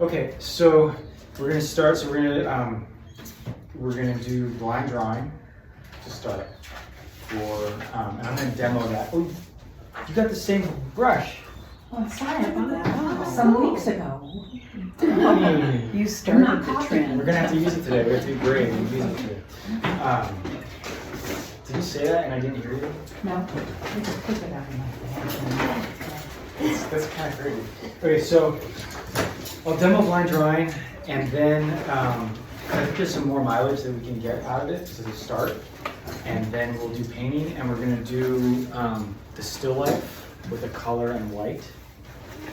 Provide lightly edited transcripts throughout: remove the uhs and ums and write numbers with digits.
Okay, so we're gonna start. So we're gonna do blind drawing to start. And I'm gonna demo that. Oh, you got the same brush. Oh, sorry about that. Some weeks ago. You started started the the trend. We're gonna have to use it today. We have to be brave and use it today. Did you say that and I didn't hear you? No, I just took it out of my bag. That's kind of crazy. Okay, so I'll demo blind drawing, and then I think there's some more mileage that we can get out of it as a start. And then we'll do painting, and we're gonna do the still life with the color and white.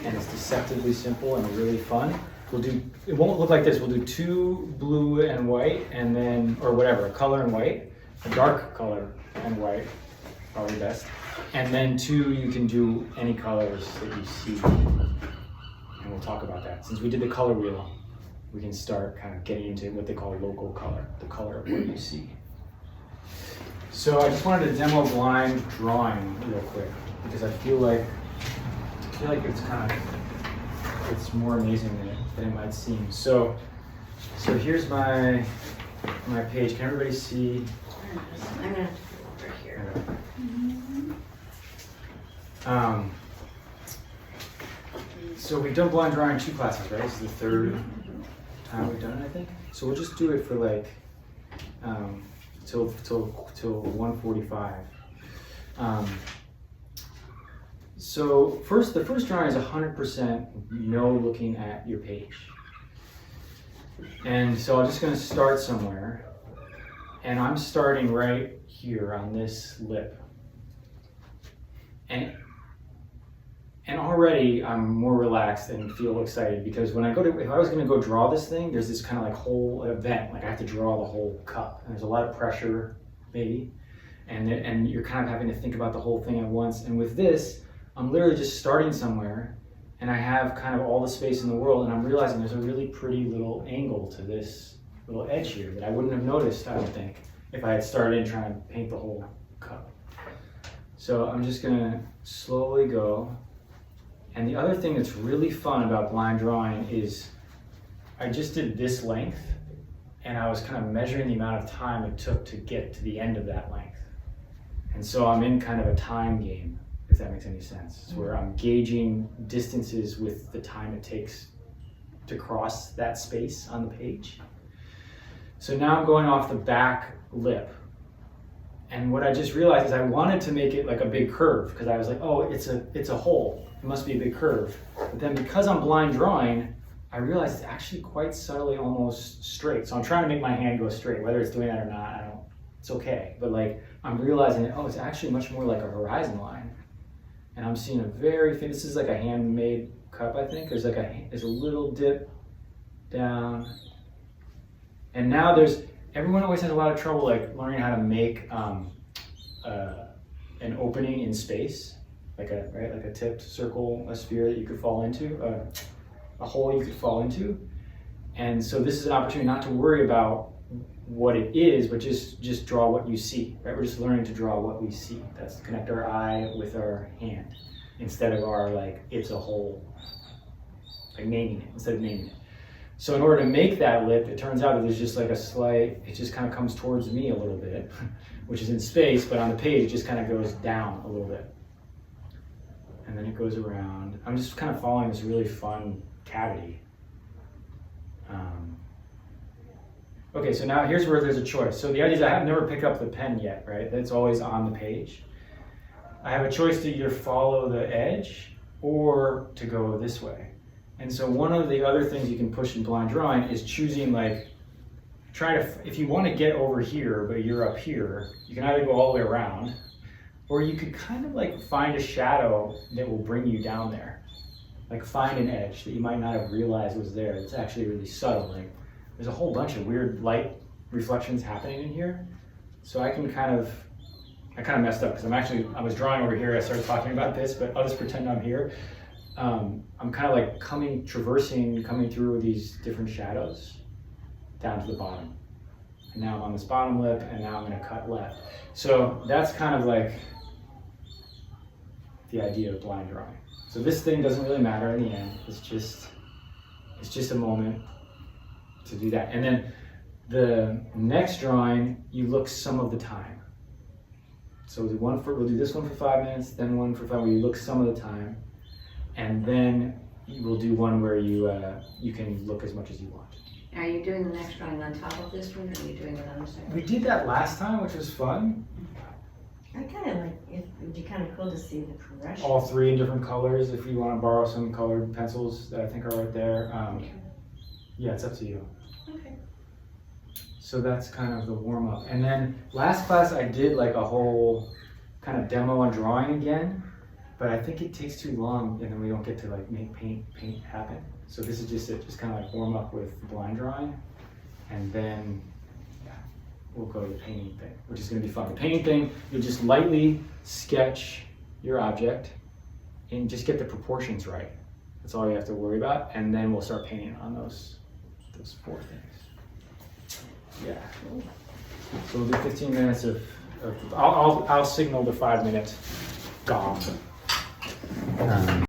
And it's deceptively simple and really fun. It won't look like this. We'll do 2 blue and white, and then, or whatever, a color and white, a dark color and white, probably best. And then 2, you can do any colors that you see. And we'll talk about that. Since we did the color wheel, we can start kind of getting into what they call local color, the color of what you see. So I just wanted to demo blind drawing real quick, because I feel like it's more amazing than it might seem. So here's my page. Can everybody see? I'm gonna go over here. So we've done blind drawing 2 classes, right? This is the 3rd time we've done it, I think. So we'll just do it for like till 1:45. So the first drawing is 100% no looking at your page. And so I'm just going to start somewhere, and I'm starting right here on this lip. And already I'm more relaxed and feel excited, because if I was going to go draw this thing, there's this kind of like whole event, like I have to draw the whole cup, and there's a lot of pressure maybe, and you're kind of having to think about the whole thing at once. And with this, I'm literally just starting somewhere, and I have kind of all the space in the world, and I'm realizing there's a really pretty little angle to this little edge here that I wouldn't have noticed, I don't think, if I had started trying to paint the whole cup. So I'm just gonna slowly go. And the other thing that's really fun about blind drawing is I just did this length, and I was kind of measuring the amount of time it took to get to the end of that length. And so I'm in kind of a time game, if that makes any sense. It's where I'm gauging distances with the time it takes to cross that space on the page. So now I'm going off the back lip. And what I just realized is I wanted to make it like a big curve, because I was like, oh, it's a hole. It must be a big curve. But then because I'm blind drawing, I realized it's actually quite subtly almost straight. So I'm trying to make my hand go straight. Whether it's doing that or not, it's okay. But like, I'm realizing that, oh, it's actually much more like a horizon line. And I'm seeing this is like a handmade cup, I think. There's a little dip down. And now everyone always has a lot of trouble like learning how to make an opening in space, like a tipped circle, a sphere that you could fall into, a hole you could fall into. And so this is an opportunity not to worry about what it is, but just draw what you see, right? We're just learning to draw what we see. That's to connect our eye with our hand, instead of our it's a hole, like naming it, instead of naming it. So in order to make that lip, it turns out that there's just like it just kind of comes towards me a little bit, which is in space, but on the page, it just kind of goes down a little bit. And then it goes around. I'm just kind of following this really fun cavity. Okay, so now here's where there's a choice. So the idea is I have never picked up the pen yet, right? That's always on the page. I have a choice to either follow the edge or to go this way. And so one of the other things you can push in blind drawing is choosing if you want to get over here, but you're up here, you can either go all the way around, or you could kind of find a shadow that will bring you down there. Like find an edge that you might not have realized was there. It's actually really subtle. There's a whole bunch of weird light reflections happening in here. So I kind of messed up, because I was drawing over here, I started talking about this, but I'll just pretend I'm here. I'm kind of coming through these different shadows down to the bottom. And now I'm on this bottom lip, and now I'm going to cut left. So that's kind of the idea of blind drawing. So this thing doesn't really matter in the end. it's just a moment to do that. And then the next drawing, you look some of the time. So we'll do this one for 5 minutes, then one for 5 where you look some of the time, and then we'll do one where you can look as much as you want. Are you doing the next drawing on top of this one, or are you doing it on the side? We did that last time, which was fun. I kind of like, it'd be kind of cool to see the progression. All 3 in different colors. If you want to borrow some colored pencils that I think are right there. Yeah, it's up to you. Okay. So that's kind of the warm up. And then last class I did like a whole kind of demo on drawing again, but I think it takes too long and then we don't get to like make paint happen. So this is just it, just kind of like warm up with blind drawing, and then yeah, we'll go to the painting thing, which is going to be fun. The painting thing, you'll just lightly sketch your object and just get the proportions right. That's all you have to worry about, and then we'll start painting on those 4 things. Yeah. So we'll do 15 minutes of I'll signal the 5-minute gong.